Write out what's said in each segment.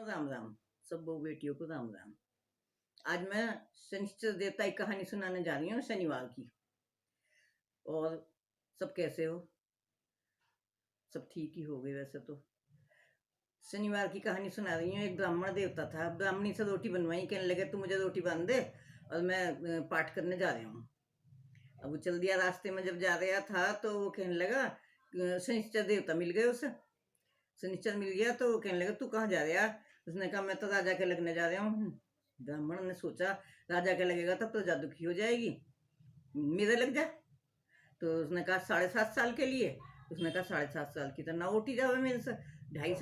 राम राम। सब बहू बेटियों को राम राम। आज मैं शनिश्चर देवता की कहानी सुनाने जा रही हूँ, शनिवार की। और सब कैसे हो? सब ठीक ही हो गए वैसे तो। शनिवार की कहानी सुना रही हूँ। एक ब्राह्मण देवता था, ब्राह्मणी से रोटी बनवाई, कहने लगे तू मुझे रोटी बांध दे और मैं पाठ करने जा रहा हूँ। अब वो चल दिया। रास्ते में जब जा रहा था तो वो कहने लगा, शनिश्चर देवता मिल गए उसे। शनिश्चर मिल गया तो वो कहने लगा तू कहाँ जा रहा? उसने कहा मैं तो राजा के लगने जा रहा हूँ। ब्राह्मण ने सोचा राजा के लगेगा तब तो जादू की हो जाएगी, मेरे लग जा। तो उसने कहा 7.5 साल के लिए। उसने कहा 7.5 साल की तो ना उठी जावे मेरे से। 2.5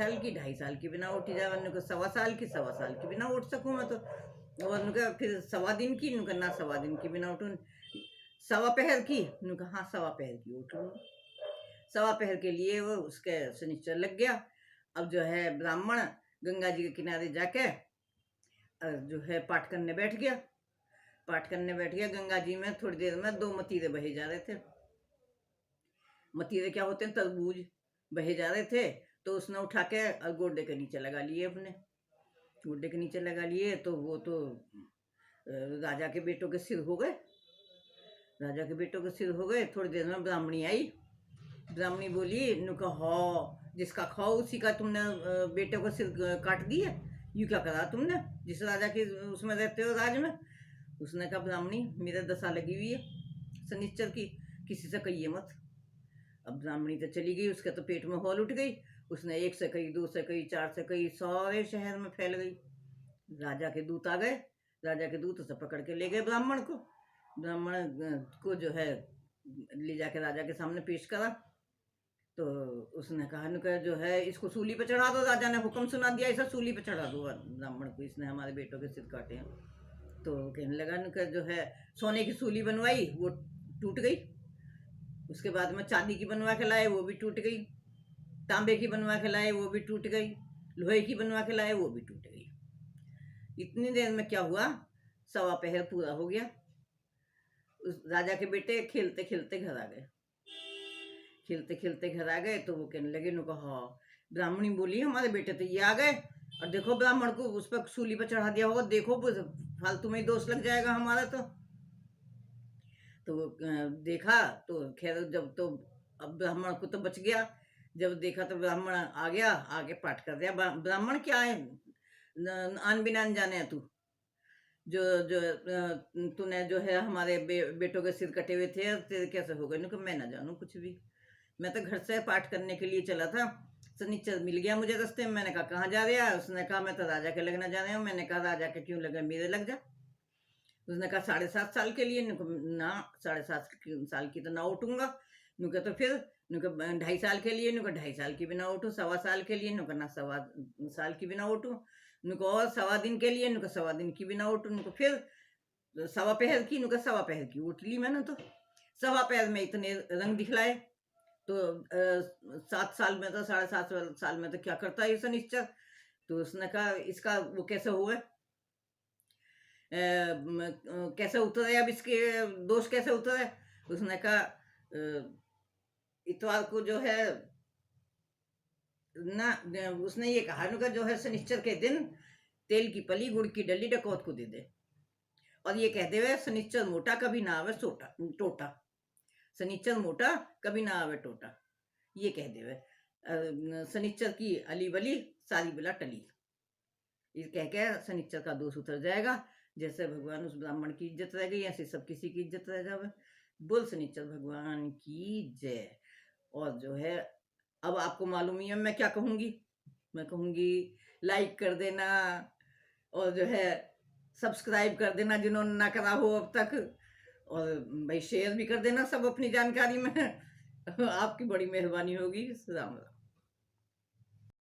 साल की भी ना उठी जावे। उन्होंने कहा 1.25 साल की भी ना उठ सकूँ मैं तो। और उनका फिर 1.25 दिन की, उनका ना 1.25 दिन की भी ना उठूँ। 1.25 पहर की, उन्होंने कहा हाँ 1.25 पहर की उठ लूँ। 1.25 पहर के लिए वो उसके शनिश्चर लग गया। अब जो है ब्राह्मण गंगा जी के किनारे जाके जो है पाठ करने बैठ गया। पाठ करने बैठ गया। गंगा जी में थोड़ी देर में 2 मतीरे बहे जा रहे थे। मतीरे क्या होते हैं? तरबूज बहे जा रहे थे। तो उसने उठा के गोड्डे के नीचे लगा लिए, अपने गोड्डे के नीचे लगा लिए। तो वो तो राजा के बेटों के सिर हो गए। राजा के बेटों के सिर हो गए। थोड़ी देर में ब्राह्मणी आई। ब्राह्मणी बोली, नुका हो जिसका खाओ उसी का तुमने बेटे को सिर काट दिया। यूँ क्या करा तुमने जिस राजा के उसमें रहते हो, राज में? उसने कहा ब्राह्मणी मेरे दशा लगी हुई है शनिश्चर की, किसी से कहिए मत। अब ब्राह्मणी तो चली गई, उसके तो पेट में हॉल उठ गई। उसने 1 से कही, 2 से कही, 4 से कही, सारे शहर में फैल गई। राजा के दूत आ गए। राजा के दूत उसे पकड़ के ले गए ब्राह्मण को। ब्राह्मण को जो है ले जाके राजा के सामने पेश करा। तो उसने कहा जो है इसको सूली पे चढ़ा दो। राजा ने हुक्म सुना दिया, इसे सूली पे चढ़ा दो ब्राह्मण को, इसने हमारे बेटों के सिर काटे हैं। तो कहने लगा जो है सोने की सूली बनवाई, वो टूट गई। उसके बाद में चांदी की बनवा के लाए, वो भी टूट गई। तांबे की बनवा के लाए, वो भी टूट गई। लोहे की बनवा के लाए, वो भी टूट गई। इतनी देर में क्या हुआ, 1.25 पहर पूरा हो गया। उस राजा के बेटे खेलते खेलते घर आ गए। खेलते खेलते घर आ गए तो वो कहने लगे नुका हाँ। ब्राह्मणी बोली हमारे बेटे तो ये आ गए, और देखो ब्राह्मण को उस पर सूली पर चढ़ा दिया होगा, देखो फालतू में ही दोष लग जाएगा हमारा। तो देखा तो खैर जब तो अब ब्राह्मण को तो बच गया। जब देखा तो ब्राह्मण आ गया, आगे पाठ कर दिया। ब्राह्मण क्या है, आन बिनान जाने तू जो जो तूने जो है हमारे बेटों के सिर कटे हुए थे, तेरे कैसे हो गए? मैं ना जानू कुछ भी। मैं तो घर से पाठ करने के लिए चला था। शनिश्चर मिल गया मुझे रास्ते में। मैंने कहा कहाँ जा रहा है? उसने कहा मैं तो राजा के लगना जा रहा हूँ। मैंने कहा राजा के क्यों लगे, मेरे लग जा। उसने कहा 7.5 साल के लिए। ना 7.5 साल की तो ना उठूंगा। नुका तो फिर 2.5 साल के लिए। 2.5 साल की भी ना उठू। 1.25 साल के लिए। ना 1.25 साल की भी ना उठू। और 1.25 दिन के लिए। 1.25 दिन की भी ना उठू। फिर 1.25 पहर की। 1.25 पहर की उठ ली मैंने तो। 1.25 पहर में इतने रंग दिखलाए। तो 7 साल में तो 7.5 साल में तो क्या करता है ये शनिश्चर? तो उसने कहा इसका वो कैसे हुआ, कैसे उतरे, अब इसके दोष कैसे उतरे? उसने कहा इतवार को जो है ना, उसने ये कहा जो है शनिश्चर के दिन तेल की पली गुड़ की डली डकौत को दे दे, और ये कहते हुए शनिश्चर मोटा कभी ना आवे टोटा। शनिश्चर मोटा कभी ना आवे टोटा, ये कह दे शनिश्चर की अली बली सारी बिला टली। ये कह के शनिश्चर का दोष उतर जाएगा। जैसे भगवान उस ब्राह्मण की इज्जत रह गई, ऐसे सब किसी की इज्जत रह जावे। बोल शनिश्चर भगवान की जय। और जो है अब आपको मालूम ही है मैं क्या कहूंगी। मैं कहूंगी लाइक कर देना, और जो है सब्सक्राइब कर देना जिन्होंने ना करा हो अब तक, और भाई शेयर भी कर देना सब अपनी जानकारी में। आपकी बड़ी मेहरबानी होगी। राम राम।